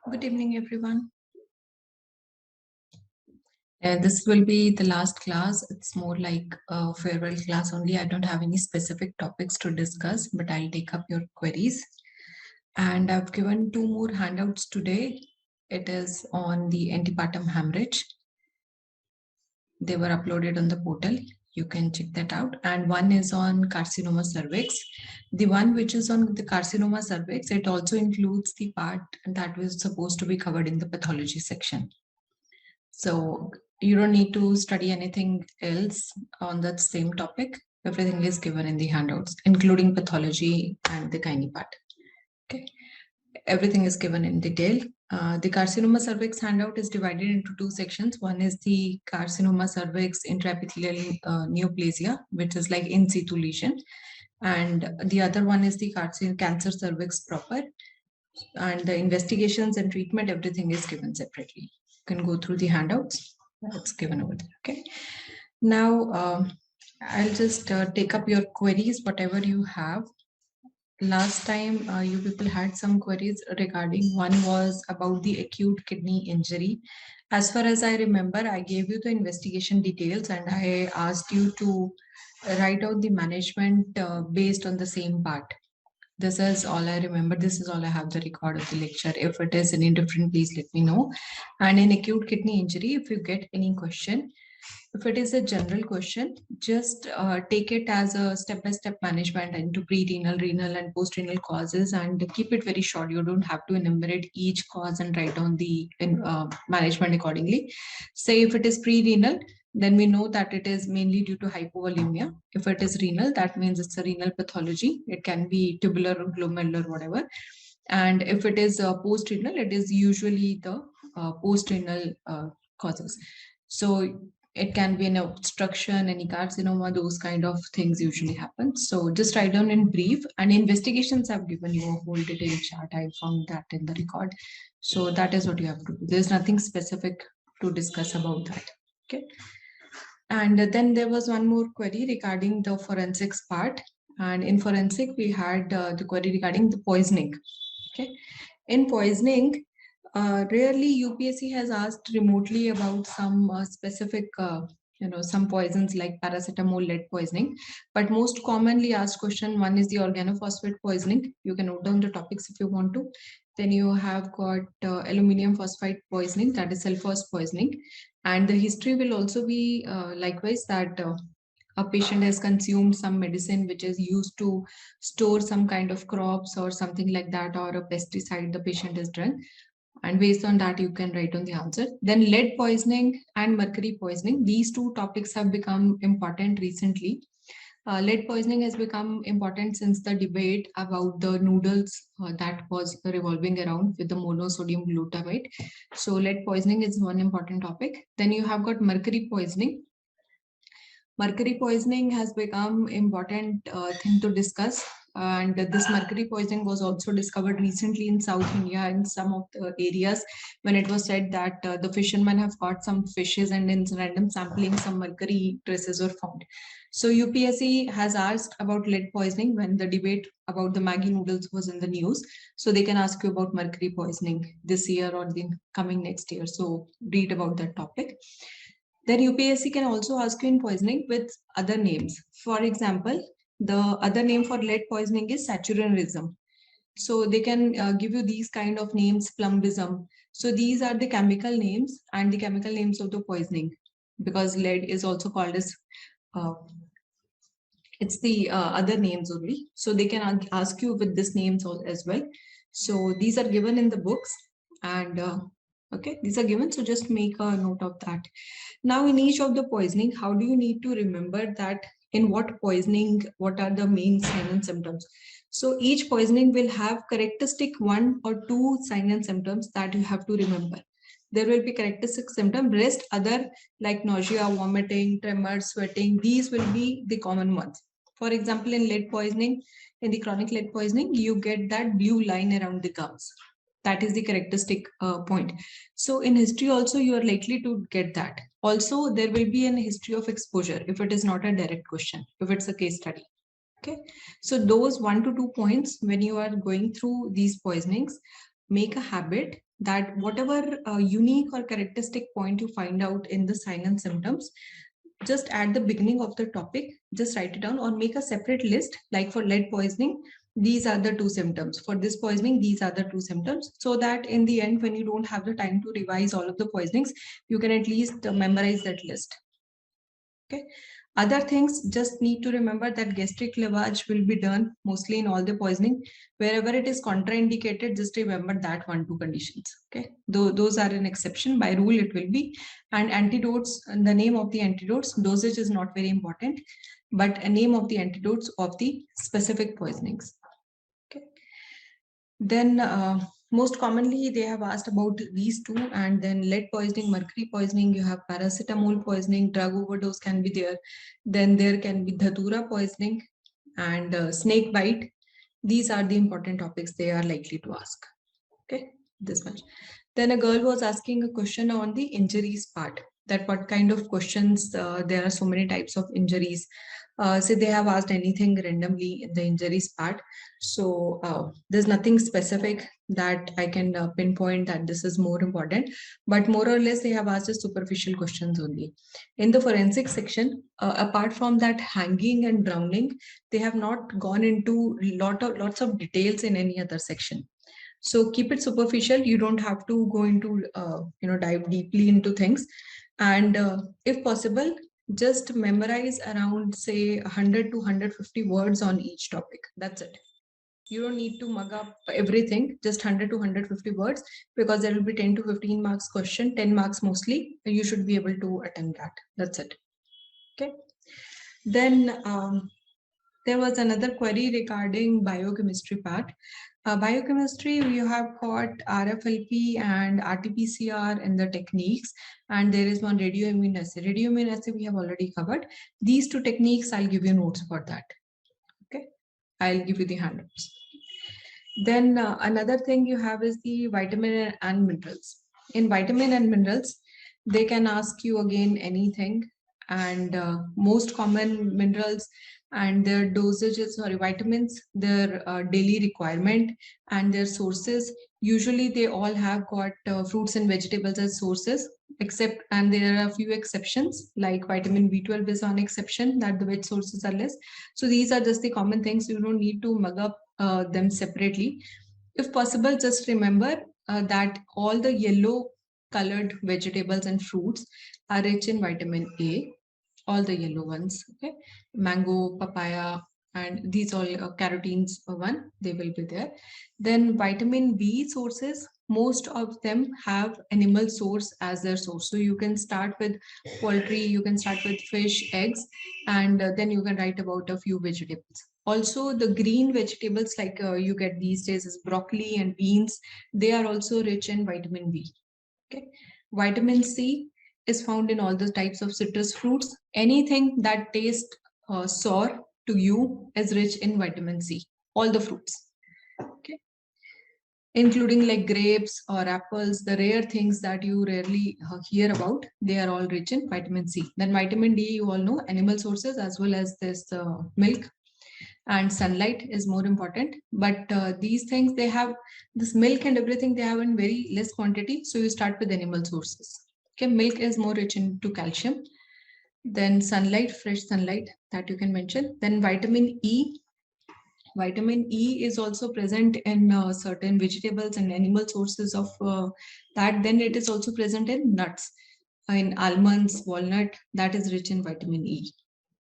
Good evening, everyone. This will be the last class. It's more like a farewell class only. I don't have any specific topics to discuss, but I'll take up your queries. And I've given two more handouts today. It is on the antepartum hemorrhage. They were uploaded on the portal. You can check that out. And one is on carcinoma cervix. The one which is on the carcinoma cervix, it also includes the part that was supposed to be covered in the pathology section. So you don't need to study anything else on that same topic. Everything is given in the handouts, including pathology and the gynae part. Okay, everything is given in detail. The carcinoma cervix handout is divided into two sections. One is the carcinoma cervix intraepithelial neoplasia, which is like in situ lesion, and the other one is the cancer cervix proper. And the investigations and treatment, everything is given separately. You can go through the handouts. It's given over there. Okay. Now, I'll just take up your queries, whatever you have. Last time, you people had some queries regarding, one was about the acute kidney injury. As far as I remember, I gave you the investigation details and I asked you to write out the management based on the same part. This is all I remember. This is all I have the record of the lecture. If it is any different, please let me know. And in acute kidney injury, if you get any question, if it is a general question, just take it as a step-by-step management into pre-renal, renal, and post-renal causes, and keep it very short. You don't have to enumerate each cause and write down the management accordingly. Say if it is pre-renal, then we know that it is mainly due to hypovolemia. If it is renal, that means it's a renal pathology. It can be tubular or glomerular, whatever. And if it is post-renal, it is usually the post-renal causes. So it can be an obstruction, any carcinoma, those kind of things usually happen. So just write down in brief. And investigations have given you a whole detailed chart. I found that in the record. So that is what you have to do. There's nothing specific to discuss about that. Okay. And then there was one more query regarding the forensics part. And in forensic, we had the query regarding the poisoning. Okay. In poisoning, rarely UPSC has asked remotely about some specific, some poisons like paracetamol, lead poisoning. But most commonly asked question, one is the organophosphate poisoning. You can note down the topics if you want to. Then you have got aluminum phosphide poisoning, that is sulfurs poisoning. And the history will also be likewise that a patient has consumed some medicine which is used to store some kind of crops or something like that, or a pesticide the patient has drunk. And based on that, you can write on the answer. Then lead poisoning and mercury poisoning. These two topics have become important recently. Lead poisoning has become important since the debate about the noodles that was revolving around with the monosodium glutamate. So lead poisoning is one important topic. Then you have got mercury poisoning. Mercury poisoning has become important thing to discuss, and this mercury poisoning was also discovered recently in South India in some of the areas, when it was said that the fishermen have caught some fishes and in random sampling some mercury traces were found. So UPSC has asked about lead poisoning when the debate about the Maggi noodles was in the news. So they can ask you about mercury poisoning this year or the coming next year. So read about that topic. Then UPSC can also ask you in poisoning with other names. For example, the other name for lead poisoning is saturanism. So they can give you these kind of names, plumbism. So these are the chemical names and the chemical names of the poisoning, because lead is also called as, it's the other names only. So they can ask you with these names as well. So these are given in the books, and okay, these are given. So just make a note of that. Now, in each of the poisoning, how do you need to remember that in what poisoning, what are the main signs and symptoms? So each poisoning will have characteristic one or two signs and symptoms that you have to remember. There will be characteristic symptom, rest other like nausea, vomiting, tremors, sweating. These will be the common ones. For example, in lead poisoning, in the chronic lead poisoning, you get that blue line around the gums. That is the characteristic point. So in history also, you are likely to get that. Also, there will be a history of exposure if it is not a direct question, if it's a case study. Okay, so those 1 to 2 points when you are going through these poisonings, make a habit that whatever unique or characteristic point you find out in the sign and symptoms, just at the beginning of the topic, just write it down or make a separate list. Like for lead poisoning, these are the 2 symptoms. For this poisoning, these are the 2 symptoms. So that in the end, when you don't have the time to revise all of the poisonings, you can at least memorize that list. Okay. Other things, just need to remember that gastric lavage will be done mostly in all the poisoning. Wherever it is contraindicated, just remember that 1-2 conditions. Okay, those are an exception. By rule, it will be. And antidotes, the name of the antidotes, dosage is not very important, but a name of the antidotes of the specific poisonings. Okay. Then most commonly they have asked about these two, and then lead poisoning, mercury poisoning, you have paracetamol poisoning, drug overdose can be there. Then there can be dhatura poisoning and snake bite. These are the important topics they are likely to ask. Okay, this much. Then a girl was asking a question on the injuries part, that what kind of questions, there are so many types of injuries. So they have asked anything randomly in the injuries part. So there's nothing specific that I can pinpoint that this is more important, but more or less they have asked us superficial questions only. In the forensic section, apart from that hanging and drowning, they have not gone into lots of details in any other section. So keep it superficial. You don't have to go into dive deeply into things. And if possible, just memorize around say 100 to 150 words on each topic. That's it. You don't need to mug up everything, just 100 to 150 words, because there will be 10 to 15 marks question, 10 marks mostly. You should be able to attend that. That's it. Okay. Then there was another query regarding biochemistry part. Biochemistry, you have got RFLP and RT-PCR in the techniques, and there is one radioimmunoassay. Radioimmunoassay we have already covered. These two techniques, I'll give you notes for that. Okay, I'll give you the handouts. Then another thing you have is the vitamin and minerals. In vitamin and minerals, they can ask you again anything, and most common minerals and their dosages, sorry, vitamins, their daily requirement and their sources. Usually they all have got fruits and vegetables as sources, except, and there are a few exceptions, like vitamin B12 is an exception that the veg sources are less. So these are just the common things. You don't need to mug up them separately. If possible, just remember that all the yellow colored vegetables and fruits are rich in vitamin A, all the yellow ones, okay? Mango, papaya, and these all carotenes one, they will be there. Then vitamin B sources, most of them have animal source as their source. So you can start with poultry, you can start with fish, eggs, and then you can write about a few vegetables. Also, the green vegetables like you get these days is broccoli and beans, they are also rich in vitamin B. Okay. Vitamin C is found in all the types of citrus fruits. Anything that tastes sour to you is rich in vitamin C. All the fruits. Okay. Including like grapes or apples, the rare things that you rarely hear about, they are all rich in vitamin C. Then vitamin D, you all know, animal sources as well as this milk and sunlight is more important. But these things, they have this milk and everything, they have in very less quantity. So you start with animal sources. Okay, milk is more rich into calcium. Then sunlight, fresh sunlight that you can mention. Then vitamin E. Vitamin E is also present in certain vegetables and animal sources of that. Then it is also present in nuts, in almonds, walnut, that is rich in vitamin E.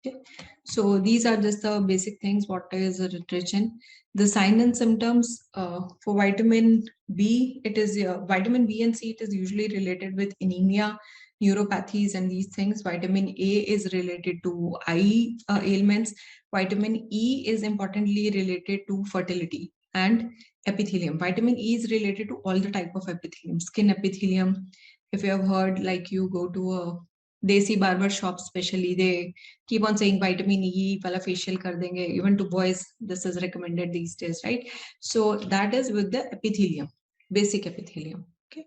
Okay. So these are just the basic things what is rich in. The sign and symptoms for vitamin B, it is vitamin B and C, it is usually related with anemia, neuropathies and these things. Vitamin A is related to eye ailments. Vitamin E is importantly related to fertility and epithelium. Vitamin E is related to all the type of epithelium, skin epithelium. If you have heard, like you go to a desi barber shop, especially, they keep on saying vitamin E wala facial kar denge. Even to boys, this is recommended these days, right? So that is with the epithelium, basic epithelium. Okay.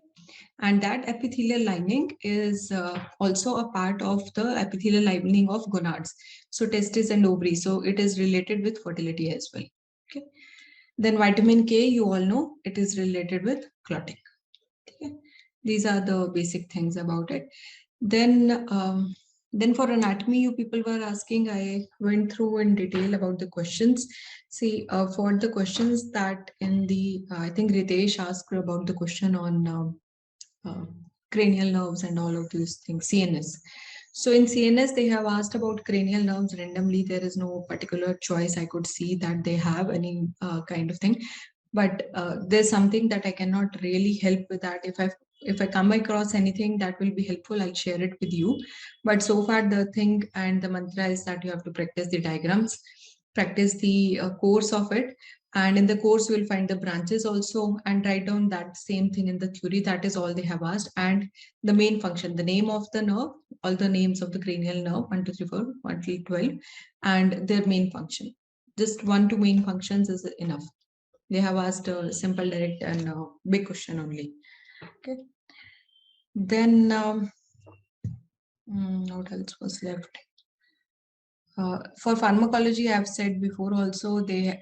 And that epithelial lining is also a part of the epithelial lining of gonads. So testes and ovaries. So it is related with fertility as well. Okay. Then vitamin K, you all know, it is related with clotting. Okay. These are the basic things about it. Then for anatomy, you people were asking, I went through in detail about the questions. See, for the questions that in the, I think Ritesh asked about the question on uh, cranial nerves and all of these things, CNS. So in CNS, they have asked about cranial nerves randomly. There is no particular choice I could see that they have any kind of thing. But there's something that I cannot really help with that. If I come across anything that will be helpful, I'll share it with you. But so far, the thing and the mantra is that you have to practice the diagrams, practice the course of it, and in the course you'll find the branches also, and write down that same thing in the theory. That is all they have asked. And the main function, the name of the nerve, all the names of the cranial nerve, 1 2 3 4 1 till 12, and their main function. Just 1 2 main functions is enough. They have asked a simple, direct, and big question only. Okay. Then what else was left? For pharmacology, I've said before also, the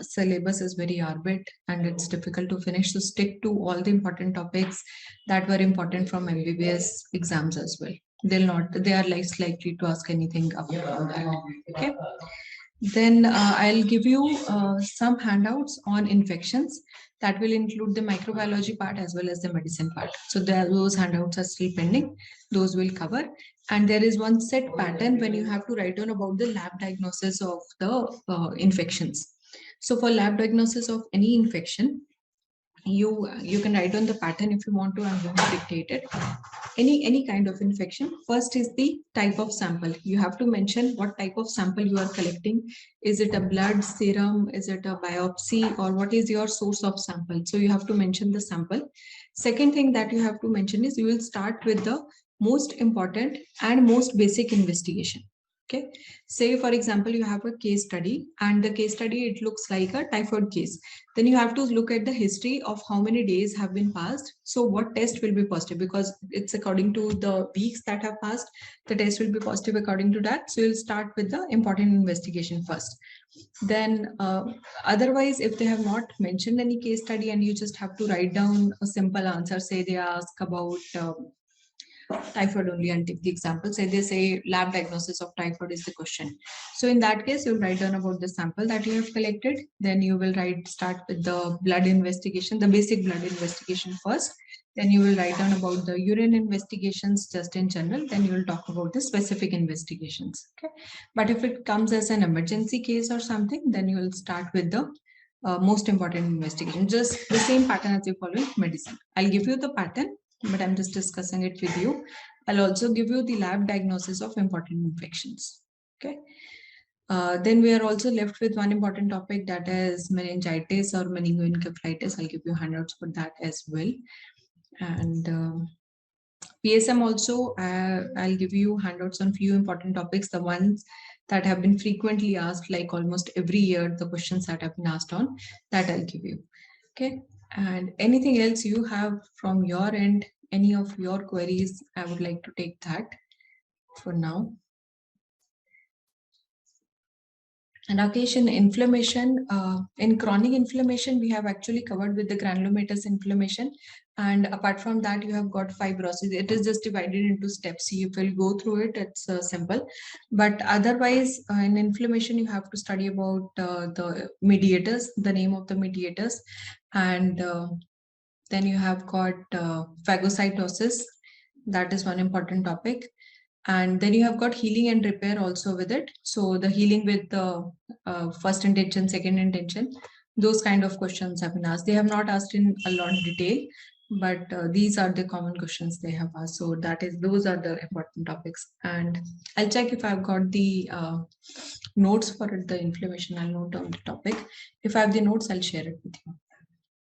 syllabus is very arbit and it's difficult to finish. So stick to all the important topics that were important from MBBS exams as well. They are less likely to ask anything apart from that. Okay. Then I'll give you some handouts on infections that will include the microbiology part as well as the medicine part. So those handouts are still pending. Those will cover. And there is one set pattern when you have to write down about the lab diagnosis of the infections. So for lab diagnosis of any infection, you can write on the pattern if you want to. I'm going to dictate it. Any kind of infection, first is the type of sample. You have to mention what type of sample you are collecting. Is it a blood, serum, is it a biopsy, or what is your source of sample? So you have to mention the sample. Second thing that you have to mention is you will start with the most important and most basic investigation. Okay, say for example you have a case study, and the case study, it looks like a typhoid case. Then you have to look at the history of how many days have been passed. So what test will be positive, because it's according to the weeks that have passed, the test will be positive according to that. So you'll start with the important investigation first. Then otherwise, if they have not mentioned any case study and you just have to write down a simple answer, say they ask about typhoid only, and take the example, say they say lab diagnosis of typhoid is the question. So in that case, you'll write down about the sample that you have collected. Then you will start with the blood investigation, the basic blood investigation first. Then you will write down about the urine investigations just in general. Then you will talk about the specific investigations. Okay. But if it comes as an emergency case or something, then you will start with the most important investigation, just the same pattern as you follow in medicine. I'll give you the pattern, but I'm just discussing it with you. I'll also give you the lab diagnosis of important infections. Okay. Then we are also left with one important topic, that is meningitis or meningoencephalitis. I'll give you handouts for that as well. And PSM also, I'll give you handouts on few important topics, the ones that have been frequently asked, like almost every year, the questions that have been asked on, that I'll give you. Okay. And anything else you have from your end, any of your queries, I would like to take that for now. And occasion inflammation, in chronic inflammation, we have actually covered with the granulomatous inflammation. And apart from that, you have got fibrosis. It is just divided into steps. You will go through it. It's simple. But otherwise, in inflammation, you have to study about the mediators, the name of the mediators. And then you have got phagocytosis. That is one important topic. And then you have got healing and repair also with it. So the healing with the first intention, second intention, those kind of questions have been asked. They have not asked in a lot of detail, but these are the common questions they have asked. So those are the important topics. And I'll check if I've got the notes for the inflammation. I'll note down the topic. If I have the notes, I'll share it with you.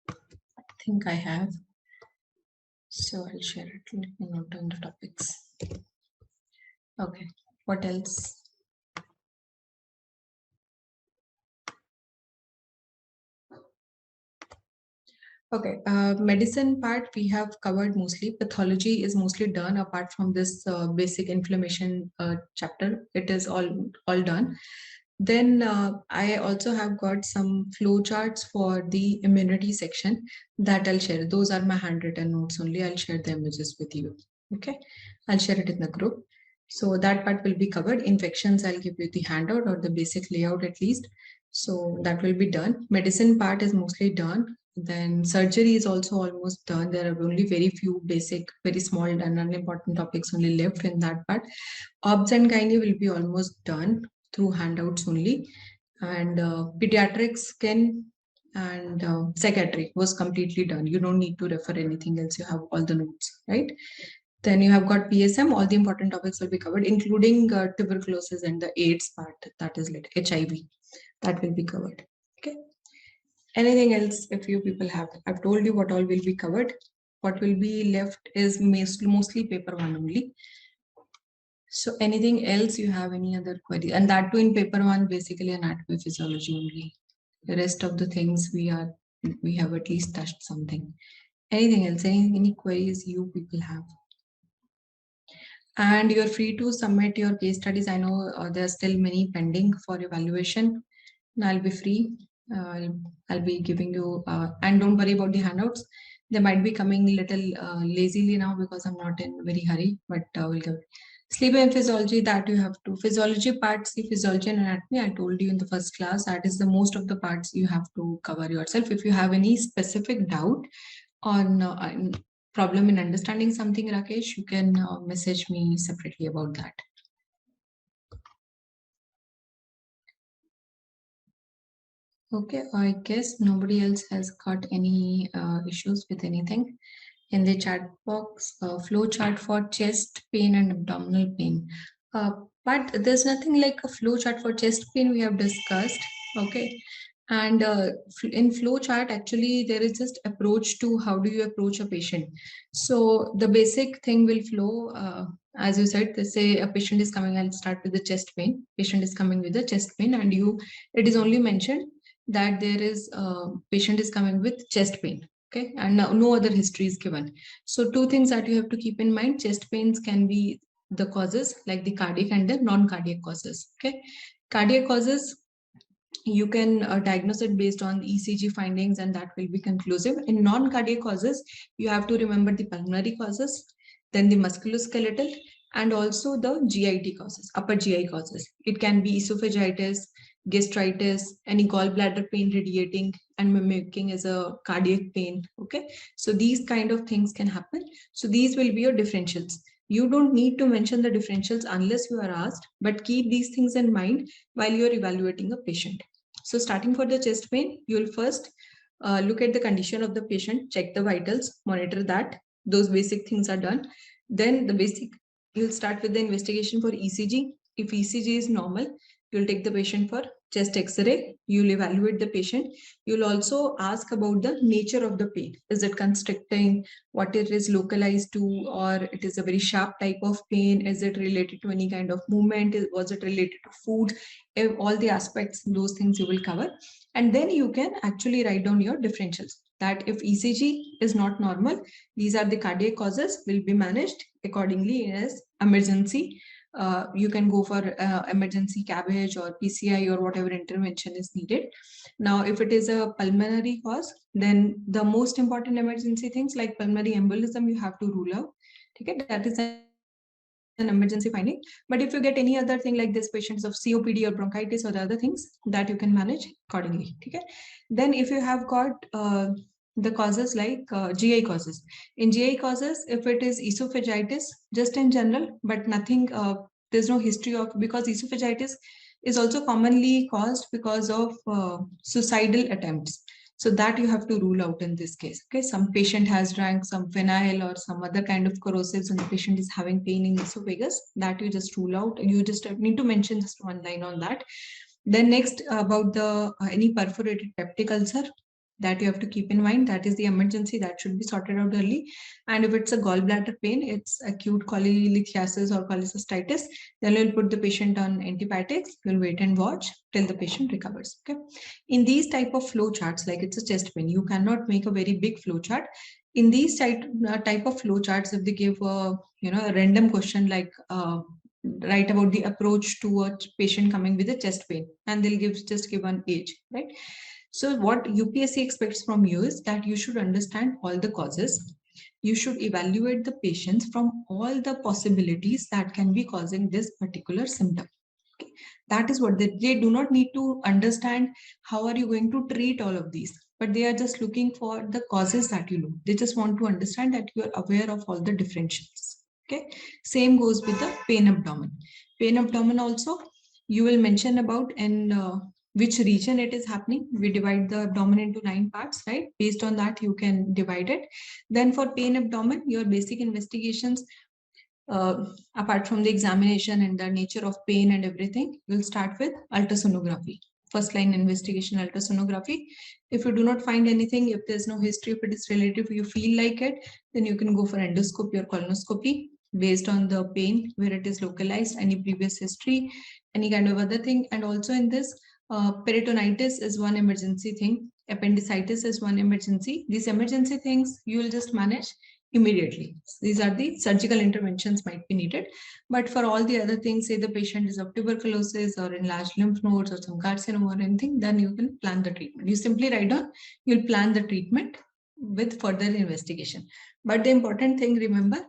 I think I have. So I'll share it. Let me note down the topics. Okay, what else? Okay, medicine part we have covered mostly. Pathology is mostly done apart from this basic inflammation chapter. It is all done. Then I also have got some flow charts for the immunity section that I'll share. Those are my handwritten notes only. I'll share the images with you. Okay, I'll share it in the group. So that part will be covered. Infections, I'll give you the handout or the basic layout at least. So that will be done. Medicine part is mostly done. Then surgery is also almost done. There are only very few basic, very small and unimportant topics only left in that part. Obs and gynae will be almost done through handouts only. And pediatrics, skin, and psychiatry was completely done. You don't need to refer anything else. You have all the notes, right? Then you have got PSM. All the important topics will be covered, including tuberculosis and the AIDS part. That is like HIV. That will be covered. Okay. Anything else if you people have? I've told you what all will be covered. What will be left is mostly paper one only. So anything else you have, any other query? And that too in paper one, basically anatomy physiology only. The rest of the things we have at least touched something. Anything else? Any queries you people have? And you're free to submit your case studies. I know there are still many pending for evaluation. And I'll be free. I'll be giving you, and don't worry about the handouts. They might be coming a little lazily now because I'm not in a very hurry, but we'll give. Sleep and physiology, that you have to. Physiology parts, the physiology and anatomy, I told you in the first class, that is the most of the parts you have to cover yourself. If you have any specific doubt on problem in understanding something, Rakesh, you can message me separately about that. Okay, I guess nobody else has got any issues with anything. In the chat box, flow chart for chest pain and abdominal pain. But there's nothing like a flow chart for chest pain we have discussed. Okay. And in flow chart, actually, there is just approach to how do you approach a patient. So the basic thing will flow, as you said, they say a patient is coming, I'll start with the chest pain. Patient is coming with the chest pain, and it is only mentioned that there is patient is coming with chest pain. Okay, and no other history is given. So two things that you have to keep in mind: chest pains can be the causes like the cardiac and the non-cardiac causes. Okay, cardiac causes you can diagnose it based on ECG findings, and that will be conclusive. In non-cardiac causes, you have to remember the pulmonary causes, then the musculoskeletal, and also the GIT causes, upper GI causes. It can be esophagitis, gastritis, any gallbladder pain radiating and mimicking as a cardiac pain. Okay, so these kind of things can happen. So these will be your differentials. You don't need to mention the differentials unless you are asked, but keep these things in mind while you're evaluating a patient. So starting for the chest pain, you'll first look at the condition of the patient, check the vitals, monitor that. Those basic things are done. Then you'll start with the investigation for ECG. If ECG is normal, you'll take the patient for chest X-ray. You'll evaluate the patient. You'll also ask about the nature of the pain. Is it constricting? What it is localized to, or it is a very sharp type of pain? Is it related to any kind of movement? Was it related to food? All the aspects, those things you will cover. And then you can actually write down your differentials, that if ECG is not normal, these are the cardiac causes, will be managed accordingly as emergency. You can go for emergency cabbage or PCI or whatever intervention is needed. Now, if it is a pulmonary cause, then the most important emergency things like pulmonary embolism, you have to rule out. Okay, that is an emergency finding. But if you get any other thing like this, patients of COPD or bronchitis or the other things, that you can manage accordingly. Okay. Then if you have got the causes like GI causes. In GI causes, if it is esophagitis, just in general, but nothing, there's no history of, because esophagitis is also commonly caused because of suicidal attempts. So that you have to rule out in this case. Okay, some patient has drank some phenyl or some other kind of corrosives and the patient is having pain in esophagus, that you just rule out. You just need to mention just one line on that. Then next, about the any perforated peptic ulcer, that you have to keep in mind. That is the emergency that should be sorted out early. And if it's a gallbladder pain, it's acute cholelithiasis or cholecystitis, then you'll put the patient on antibiotics. You'll wait and watch till the patient recovers. Okay. In these type of flow charts, like it's a chest pain, you cannot make a very big flow chart. In these type of flow charts, if they give a a random question like write about the approach to a patient coming with a chest pain, and they'll just give an age, right? So what UPSC expects from you is that you should understand all the causes. You should evaluate the patients from all the possibilities that can be causing this particular symptom. Okay. That is what they do not need to understand how are you going to treat all of these, but they are just looking for the causes that you know. They just want to understand that you are aware of all the differentials. Okay. Same goes with the pain abdomen. Pain abdomen also you will mention about in which region it is happening. We divide the abdomen into 9 parts, right? Based on that, you can divide it. Then for pain abdomen, your basic investigations, apart from the examination and the nature of pain and everything, we'll start with ultrasonography. First line investigation, ultrasonography. If you do not find anything, if there's no history, if it is relative, you feel like it, then you can go for endoscopy or colonoscopy based on the pain, where it is localized, any previous history, any kind of other thing. And also in this, peritonitis is one emergency thing. Appendicitis is one emergency. These emergency things you will just manage immediately. These are the surgical interventions might be needed. But for all the other things, say the patient is of tuberculosis or enlarged lymph nodes or some carcinoma or anything, then you can plan the treatment. You simply write down, you'll plan the treatment with further investigation. But the important thing, remember,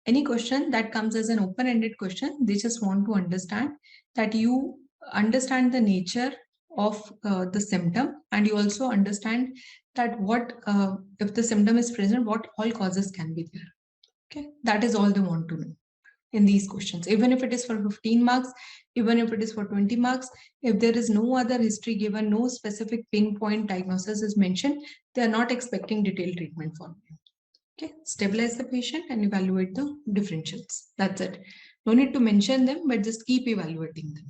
any question that comes as an open-ended question, they just want to understand that you understand the nature of the symptom, and you also understand that what if the symptom is present, what all causes can be there. Okay, that is all they want to know in these questions. Even if it is for 15 marks, even if it is for 20 marks, if there is no other history given, no specific pinpoint diagnosis is mentioned, they are not expecting detailed treatment for you. Okay, stabilize the patient and evaluate the differentials. That's it. No need to mention them, but just keep evaluating them.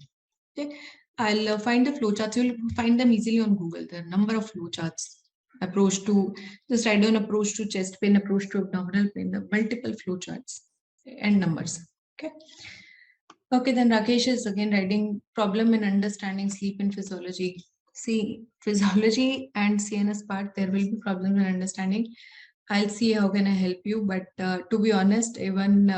Okay, I'll find the flowcharts. You'll find them easily on Google. There are a number of flowcharts. Approach to, just write down approach to chest pain, approach to abdominal pain, the multiple flowcharts and numbers. Okay. Okay, then Rakesh is again writing problem in understanding sleep and physiology. See, physiology and CNS part, there will be problems in understanding. I'll see how can I help you, but to be honest, even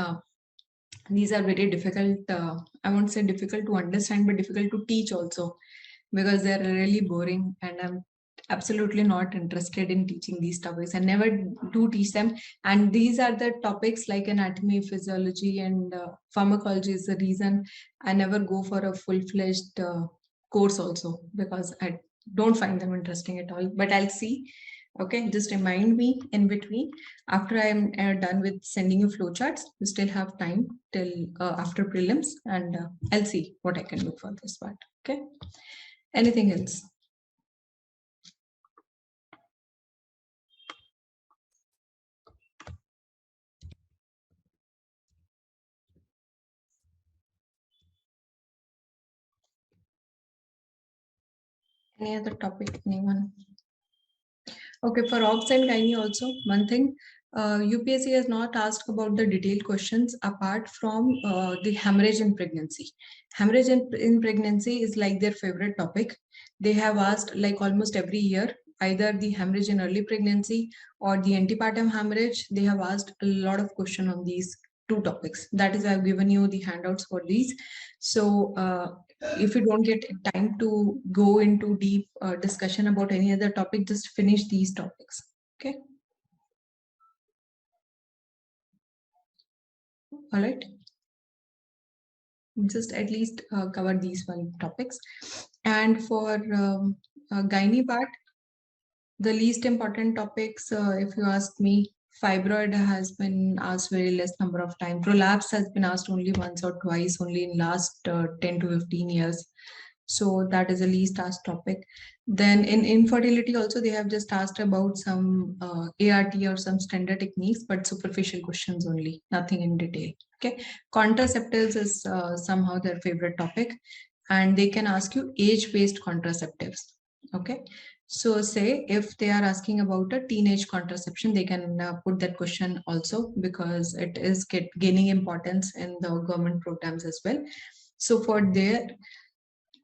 these are very difficult. I won't say difficult to understand, but difficult to teach also, because they're really boring, and I'm absolutely not interested in teaching these topics. I never do teach them. And these are the topics like anatomy, physiology, and pharmacology is the reason I never go for a full-fledged course also, because I don't find them interesting at all. But I'll see. Okay, just remind me in between. After I'm done with sending you flowcharts, you still have time till after prelims, and I'll see what I can do for this part. Okay. Anything else? Any other topic? Anyone? Okay, for obs and gynae also, one thing, UPSC has not asked about the detailed questions apart from the hemorrhage in pregnancy. Hemorrhage in pregnancy is like their favorite topic. They have asked like almost every year, either the hemorrhage in early pregnancy or the antepartum hemorrhage. They have asked a lot of questions on these two topics. That is, I've given you the handouts for these. So if you don't get time to go into deep discussion about any other topic, just finish these topics. Okay. All right. Just at least cover these one topics. And for gynae part, the least important topics, if you ask me, fibroid has been asked very less number of times. Prolapse has been asked only once or twice, only in last 10 to 15 years. So that is the least asked topic. Then in infertility also, they have just asked about some ART or some standard techniques, but superficial questions only, nothing in detail. Okay. Contraceptives is somehow their favorite topic, and they can ask you age-based contraceptives. Okay. So say if they are asking about a teenage contraception, they can put that question also, because it is gaining importance in the government programs as well. So for their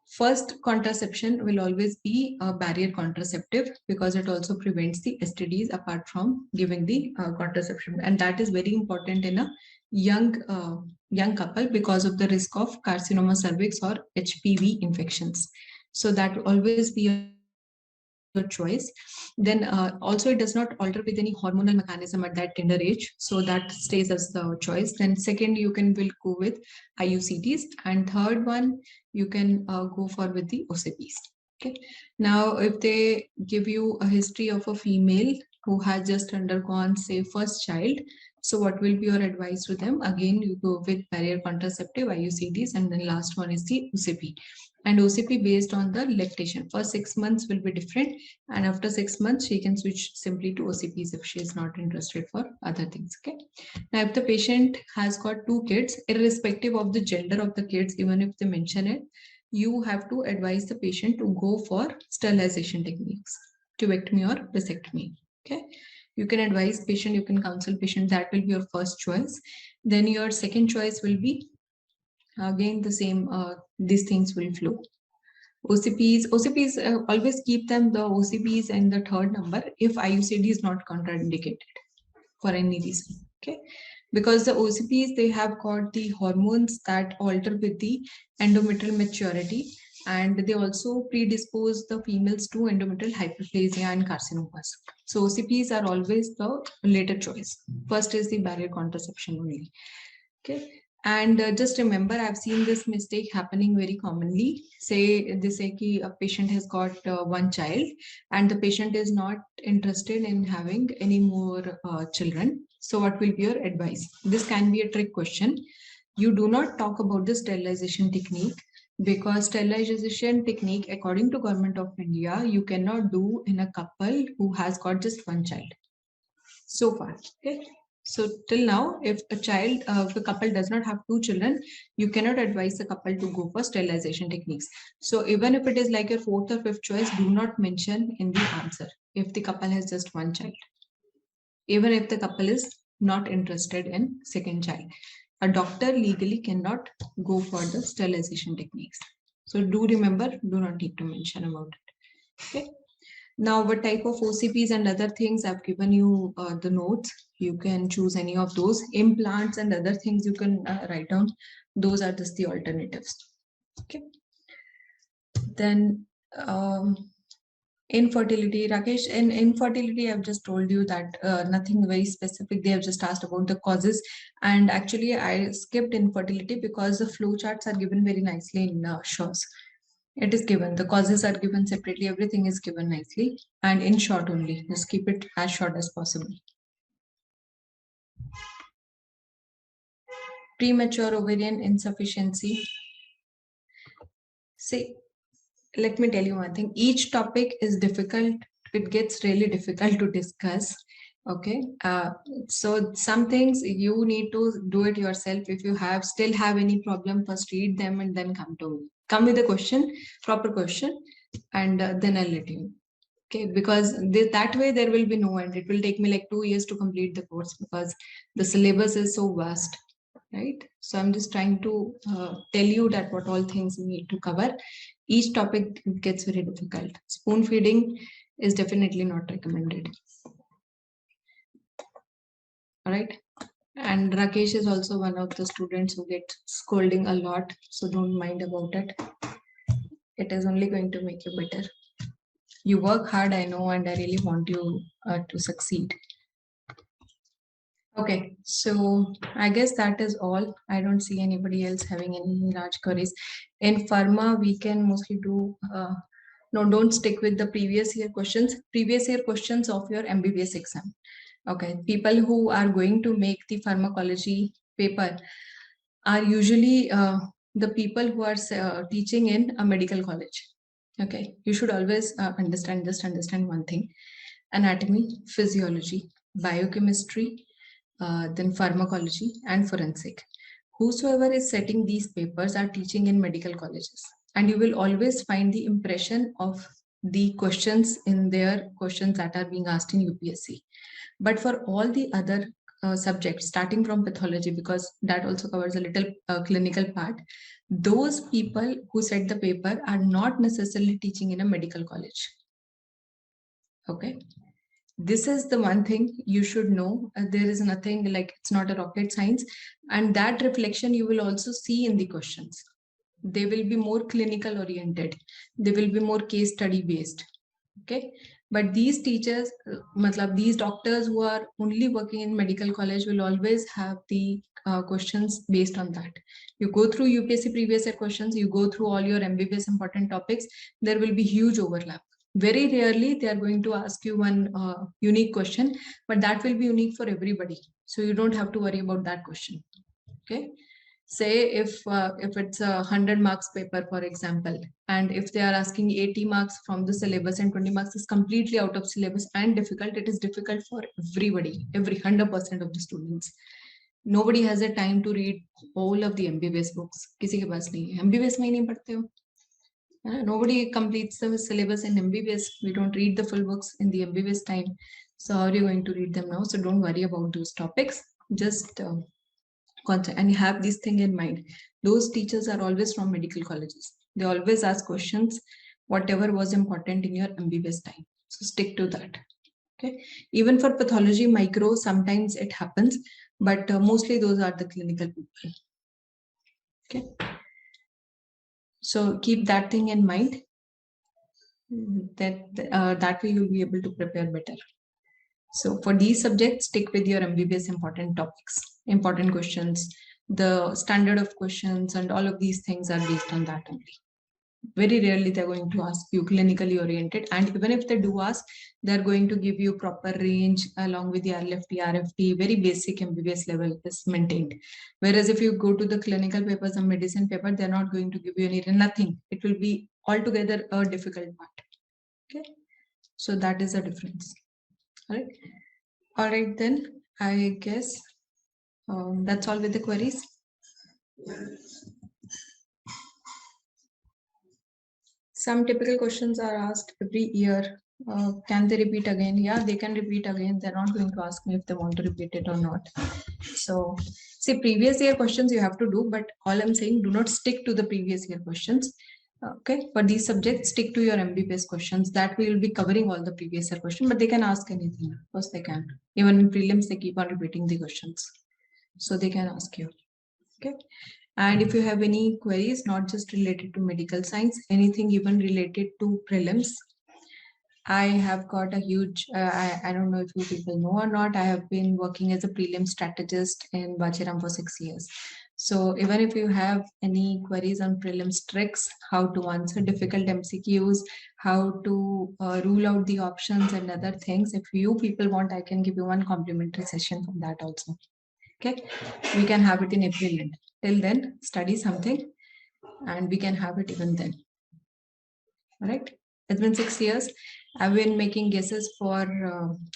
first contraception will always be a barrier contraceptive, because it also prevents the STDs apart from giving the contraception. And that is very important in a young couple because of the risk of carcinoma cervix or HPV infections. So that will always be your choice. Then also it does not alter with any hormonal mechanism at that tender age, so that stays as the choice. Then second, you can will go with IUCDs, and third one you can go for with the OCPs. Okay. Now, if they give you a history of a female who has just undergone, say, first child, so what will be your advice to them? Again, you go with barrier contraceptive, IUCDs, and then last one is the OCP. And OCP based on the lactation. First 6 months will be different, and after 6 months, she can switch simply to OCPs if she is not interested for other things. Okay. Now, if the patient has got 2 kids, irrespective of the gender of the kids, even if they mention it, you have to advise the patient to go for sterilization techniques, tubectomy or vasectomy. Okay. You can advise patient, you can counsel patient, that will be your first choice. Then your second choice will be again the same, these things will flow. OCPs, always keep them the OCPs and the third number if IUCD is not contraindicated for any reason. Okay. Because the OCPs, they have got the hormones that alter with the endometrial maturity, and they also predispose the females to endometrial hyperplasia and carcinomas. So OCPs are always the later choice. First is the barrier contraception only. Okay. And just remember, I've seen this mistake happening very commonly. Say they say ki a patient has got one child, and the patient is not interested in having any more children. So what will be your advice? This can be a trick question. You do not talk about the sterilization technique, because sterilization technique, according to Government of India, you cannot do in a couple who has got just one child so far. Okay. So till now, if a couple does not have 2 children, you cannot advise the couple to go for sterilization techniques. So even if it is like your fourth or fifth choice, do not mention in the answer if the couple has just one child. Even if the couple is not interested in second child, a doctor legally cannot go for the sterilization techniques. So do remember, do not need to mention about it. Okay. Now, what type of OCPs and other things, I've given you the notes. You can choose any of those. Implants and other things you can write down. Those are just the alternatives. Okay. Then infertility, Rakesh. In infertility, I've just told you that nothing very specific. They have just asked about the causes, and actually I skipped infertility because the flow charts are given very nicely in SHAWS. It is given, the causes are given separately, everything is given nicely and in short only. Just keep it as short as possible. Premature ovarian insufficiency. See, let me tell you one thing. Each topic is difficult. It gets really difficult to discuss. Okay. So some things you need to do it yourself. If you still have any problem, first read them and then come to me. Come with a question, proper question, and then I'll let you. Okay, because that way there will be no end. It will take me like 2 years to complete the course because the syllabus is so vast, right? So I'm just trying to tell you that what all things we need to cover. Each topic gets very difficult. Spoon feeding is definitely not recommended. All right. And Rakesh is also one of the students who get scolding a lot. So don't mind about it. It is only going to make you better. You work hard, I know, and I really want you to succeed. Okay, so I guess that is all. I don't see anybody else having any large queries. In pharma, we can mostly do, no, don't stick with the previous year questions. Previous year questions of your MBBS exam. Okay, people who are going to make the pharmacology paper are usually the people who are teaching in a medical college. Okay, you should always understand one thing: anatomy, physiology, biochemistry, then pharmacology and forensic. Whosoever is setting these papers are teaching in medical colleges, and you will always find the impression of the questions in their questions that are being asked in UPSC. But for all the other subjects, starting from pathology, because that also covers a little clinical part, those people who set the paper are not necessarily teaching in a medical college. Okay. This is the one thing you should know. There is nothing like, it's not a rocket science. And that reflection you will also see in the questions. They will be more clinical oriented. They will be more case study based. Okay. But these teachers, these doctors who are only working in medical college will always have the questions based on that. You go through UPSC previous year questions, you go through all your MBBS important topics, there will be huge overlap. Very rarely they are going to ask you one unique question, but that will be unique for everybody. So you don't have to worry about that question. Okay. Say if it's a 100 marks paper, for example, and if they are asking 80 marks from the syllabus and 20 marks is completely out of syllabus and difficult, it is difficult for everybody, every 100% of the students. Nobody has a time to read all of the MBBS books. किसी के पास नहीं है, MBBS में ही नहीं पढ़ते हो. Nobody completes the syllabus in MBBS. We don't read the full books in the MBBS time. So how are you going to read them now? So don't worry about those topics. Just concept, and you have this thing in mind. Those teachers are always from medical colleges. They always ask questions, whatever was important in your MBBS time. So stick to that. Okay. Even for pathology, micro, sometimes it happens, but mostly those are the clinical people. Okay. So keep that thing in mind. That way you'll be able to prepare better. So for these subjects, stick with your MBBS important topics, important questions. The standard of questions and all of these things are based on that only. Very rarely they're going to ask you clinically oriented, and even if they do ask, they're going to give you proper range along with the RLFT, RFT, very basic MBBS level is maintained. Whereas if you go to the clinical papers and medicine paper, they're not going to give you nothing. It will be altogether a difficult part. Okay, so that is a difference. All right, then I guess that's all with the queries. Some typical questions are asked every year. Can they repeat again? Yeah, they can repeat again. They're not going to ask me if they want to repeat it or not. So, see, previous year questions you have to do, but all I'm saying, do not stick to the previous year questions. Okay, for these subjects, stick to your MBBS questions. That we will be covering all the previous year questions, but they can ask anything. Of course, they can. Even in prelims, they keep on repeating the questions. So they can ask you. Okay. And if you have any queries, not just related to medical science, anything even related to prelims, I have got a huge, I don't know if you people know or not, I have been working as a prelim strategist in Bachiram for 6 years. So even if you have any queries on prelims tricks, how to answer difficult MCQs, how to rule out the options and other things, if you people want, I can give you one complimentary session from that also. Okay, we can have it in April end. Till then, study something and we can have it even then. All right, it's been 6 years. I've been making guesses for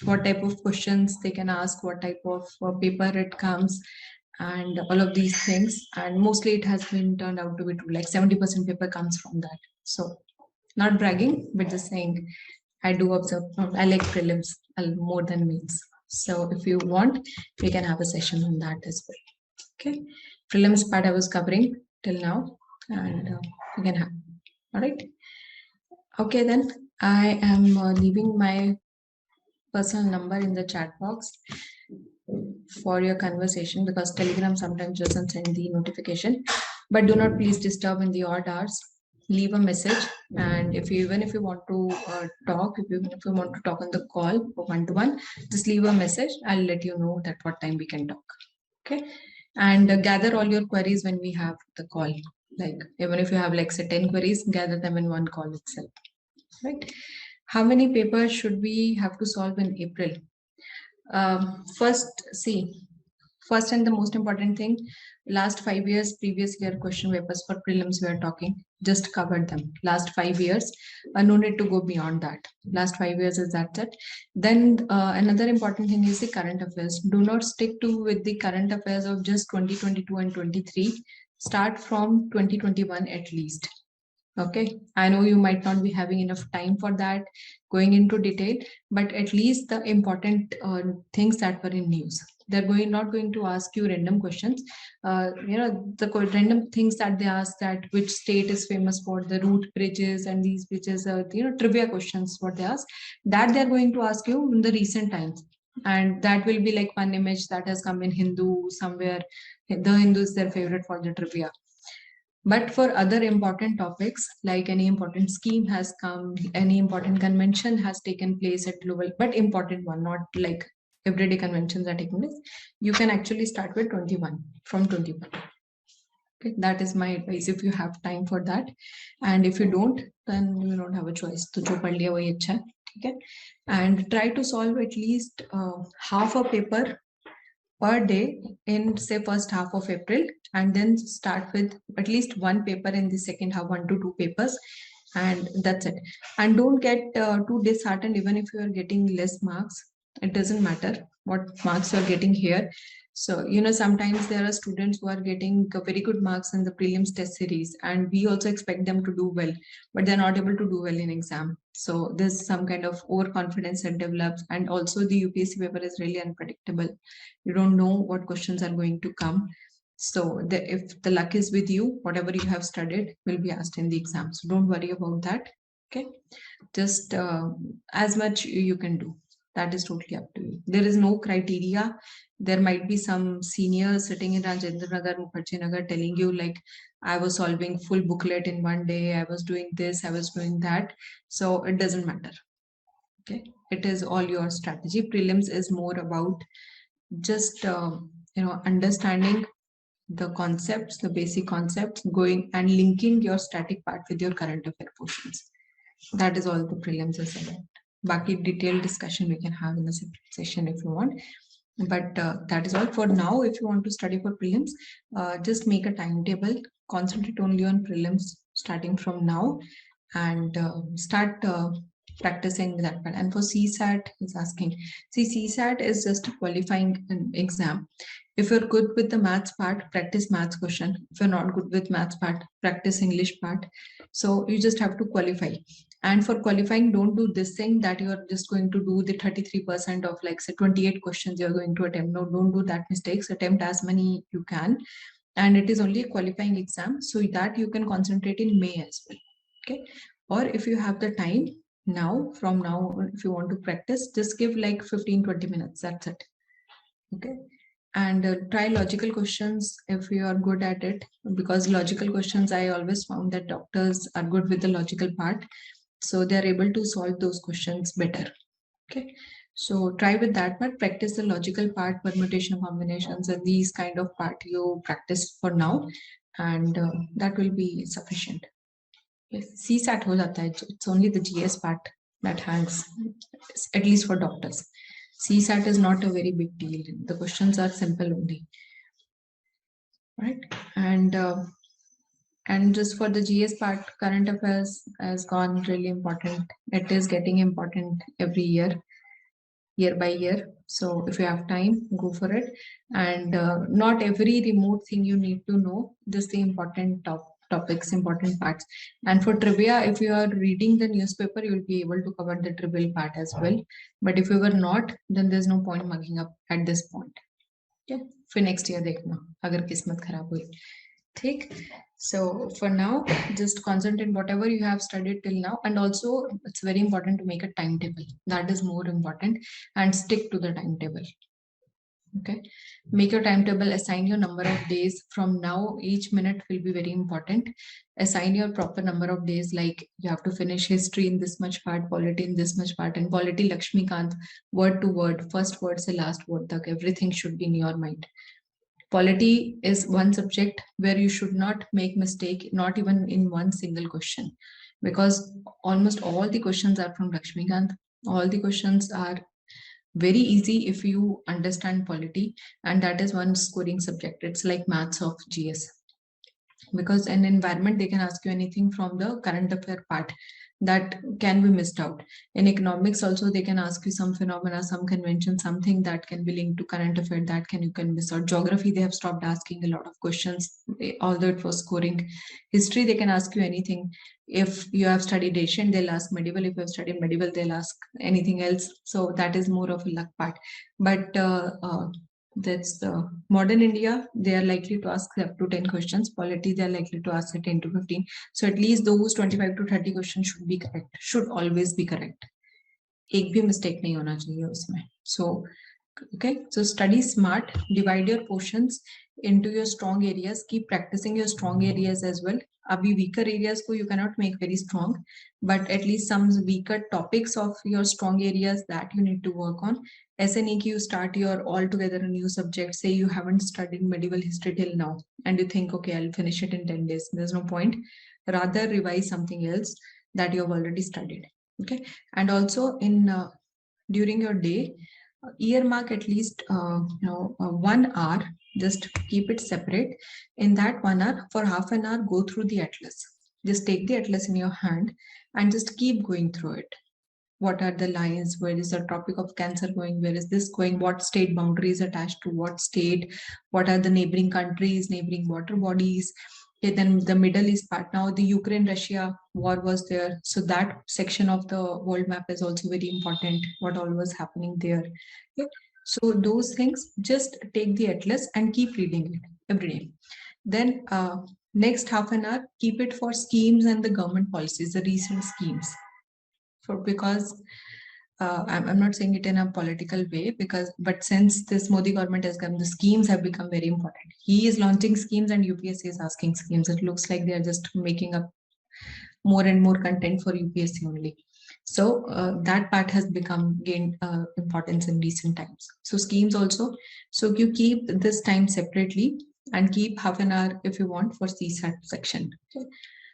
what type of questions they can ask, what type of paper it comes, and all of these things. And mostly it has been turned out to be true, like 70% paper comes from that. So not bragging, but just saying I do observe, I like prelims more than mains. So if you want, we can have a session on that as well. Okay, prelims part I was covering till now, and we can have. All right. Okay, then I am leaving my personal number in the chat box for your conversation, because Telegram sometimes doesn't send the notification. But do not please disturb in the odd hours. Leave a message, and even if you want to talk, if you want to talk on the call one-to-one, just leave a message. I'll let you know at what time we can talk. Okay, and gather all your queries when we have the call. Like even if you have like say 10 queries, gather them in one call itself. Right? How many papers should we have to solve in April? First and the most important thing, last 5 years previous year question papers for prelims we are talking, just covered them. Last 5 years, no need to go beyond that. Last 5 years is that's it. Then another important thing is the current affairs. Do not stick to with the current affairs of just 2022 and 23. Start from 2021 at least. Okay, I know you might not be having enough time for that, going into detail, but at least the important things that were in news. They're not going to ask you random questions. The random things that they ask, that which state is famous for the route bridges and these bridges, trivia questions, what they ask, that they're going to ask you in the recent times. And that will be like one image that has come in Hindu somewhere. The Hindu is their favorite for the trivia. But for other important topics, like any important scheme has come, any important convention has taken place at global, but important one, not like everyday conventions are taking place, you can actually start with 21, from 21. Okay, that is my advice if you have time for that. And if you don't, then you don't have a choice. तो जो पढ़ लिया वही अच्छा है, ठीक है? And try to solve at least half a paper per day in say first half of April, and then start with at least one paper in the second half, 1 to 2 papers, and that's it. And don't get too disheartened even if you are getting less marks. It doesn't matter what marks you are getting here. So sometimes there are students who are getting very good marks in the prelims test series, and we also expect them to do well, but they're not able to do well in exam. So there's some kind of overconfidence that develops, and also the UPSC paper is really unpredictable. You don't know what questions are going to come. So if the luck is with you, whatever you have studied will be asked in the exam. So don't worry about that. Okay, just as much you can do. That is totally up to you. There is no criteria. There might be some seniors sitting in Rajendra Nagar, Mukherjee Nagar, telling you like, I was solving full booklet in one day, I was doing this, I was doing that. So it doesn't matter. Okay, it is all your strategy. Prelims is more about just understanding the concepts, the basic concepts, going and linking your static part with your current affair portions. That is all the prelims is about. Baki detailed discussion we can have in the separate session if you want. But that is all for now. If you want to study for prelims, just make a timetable, concentrate only on prelims starting from now, and start practicing that part. And for CSAT, is asking, see, CSAT is just a qualifying exam. If you're good with the maths part, practice maths question. If you're not good with maths part, practice English part. So you just have to qualify. And for qualifying, don't do this thing that you're just going to do the 33% of like say 28 questions you're going to attempt. No, don't do that mistakes. Attempt as many you can. And it is only a qualifying exam, so that you can concentrate in May as well. Okay. Or if you have the time now, from now, if you want to practice, just give like 15-20 minutes. That's it. Okay. And try logical questions if you are good at it, because logical questions, I always found that doctors are good with the logical part, so they are able to solve those questions better. Okay, so try with that part. Practice the logical part, permutation, combinations, and these kind of part you practice for now, and that will be sufficient. CSAT ho jata hai. It's only the GS part that hangs, at least for doctors. CSAT is not a very big deal. The questions are simple only, right? And just for the GS part, current affairs has gone really important. It is getting important every year, year by year. So if you have time, go for it. And not every remote thing you need to know, just the important topics, important parts. And for trivia, if you are reading the newspaper, you'll be able to cover the trivial part as well. But if you were not, then there's no point mugging up at this point. Okay, for next year देखना अगर किस्मत खराब हुई, ठीक. So for now, just concentrate whatever you have studied till now, and also it's very important to make a timetable. That is more important, and stick to the timetable. Okay, make your timetable, assign your number of days from now. Each minute will be very important. Assign your proper number of days, like you have to finish history in this much part, polity in this much part, and polity Lakshmikant, word to word, first word se last word tak, everything should be in your mind. Polity is one subject where you should not make mistake, not even in one single question, because almost all the questions are from Lakshmikant. All the questions are very easy if you understand polity, and that is one scoring subject. It's like maths of GS, because in environment they can ask you anything from the current affair part that can be missed out. In economics also they can ask you some phenomena, some convention, something that can be linked to current affair that you can miss out. Geography, they have stopped asking a lot of questions, although it was scoring. History, they can ask you anything. If you have studied ancient, they'll ask medieval. If you have studied medieval, they'll ask anything else. So that is more of a luck part. But That's the modern India. They are likely to ask up to 10 questions. Polity, they are likely to ask 10 to 15. So at least those 25 to 30 questions should be correct. Should always be correct. एक भी mistake नहीं होना चाहिए उसमें. So okay, so study smart, divide your portions into your strong areas, keep practicing your strong areas as well. Abhi weaker areas ko you cannot make very strong, but at least some weaker topics of your strong areas that you need to work on. ऐसे नहीं कि you start your altogether a new subject, say you haven't studied medieval history till now and you think okay I'll finish it in 10 days. There's no point. Rather revise something else that you have already studied. Okay, and also in during your day, earmark at least 1 hour, just keep it separate. In that 1 hour, for half an hour, go through the atlas. Just take the atlas in your hand and just keep going through it. What are the lines? Where is the Tropic of Cancer going? Where is this going? What state boundaries attached to what state? What are the neighboring countries, neighboring water bodies? Okay, then the Middle East part. Now the Ukraine-Russia war was there. So that section of the world map is also very important. What all was happening there. Okay. So those things, just take the atlas and keep reading it every day. Then next half an hour, keep it for schemes and the government policies, the recent schemes. Because I'm not saying it in a political way, but since this Modi government has come, the schemes have become very important. He is launching schemes and UPSC is asking schemes. It looks like they are just making up more and more content for UPSC only. So that part has gained importance in recent times. So schemes also. So you keep this time separately and keep half an hour if you want for CSAT section. Okay.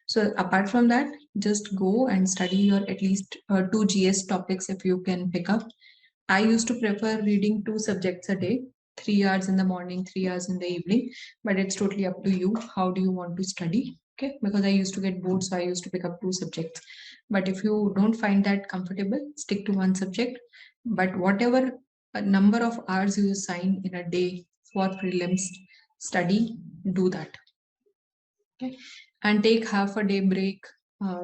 So apart from that, just go and study your at least 2 GS topics if you can pick up. I used to prefer reading 2 subjects a day, 3 hours in the morning, 3 hours in the evening, but it's totally up to you. How do you want to study? Okay, because I used to get bored, so I used to pick up 2 subjects. But if you don't find that comfortable, stick to 1 subject. But whatever number of hours you assign in a day for prelims study, do that. Okay, and take half a day break,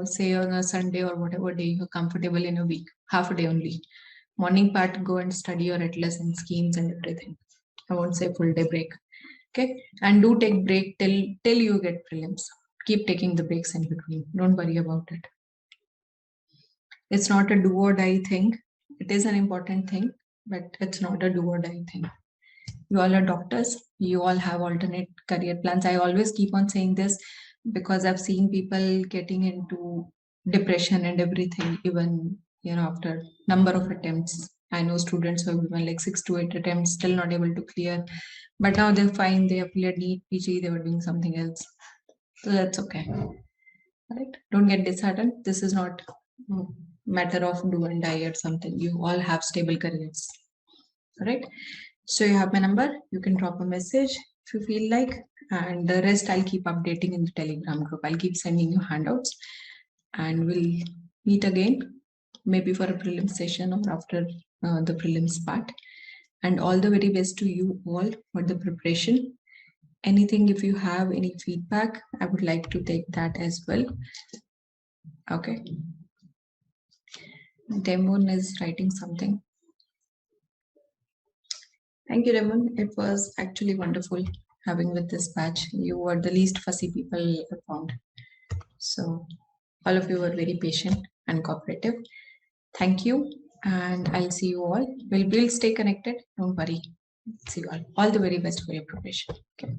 say on a Sunday or whatever day you're comfortable in a week, half a day only. Morning part, go and study your atlas and schemes and everything. I won't say full day break. Okay, and do take break till you get prelims. Keep taking the breaks in between. Don't worry about it. It's not a do or die thing. It is an important thing, but it's not a do or die thing. You all are doctors. You all have alternate career plans. I always keep on saying this because I've seen people getting into depression and everything, even after number of attempts. I know students who have given like 6 to 8 attempts, still not able to clear. But now they're fine. They have cleared NEET, PG. They were doing something else, so that's okay. Right? Don't get disheartened. This is not a matter of do and die or something. You all have stable careers. Right? So you have my number. You can drop a message if you feel like, and the rest I'll keep updating in the Telegram group. I'll keep sending you handouts, and we'll meet again, maybe for a prelim session or after the prelims part. And all the very best to you all for the preparation. Anything, if you have any feedback, I would like to take that as well. Okay. Demon is writing something. Thank you, Raymond. It was actually wonderful having with this batch. You were the least fussy people I found. So all of you were very patient and cooperative. Thank you. And I'll see you all. We'll stay connected. Don't worry. See you all. All the very best for your preparation. Okay.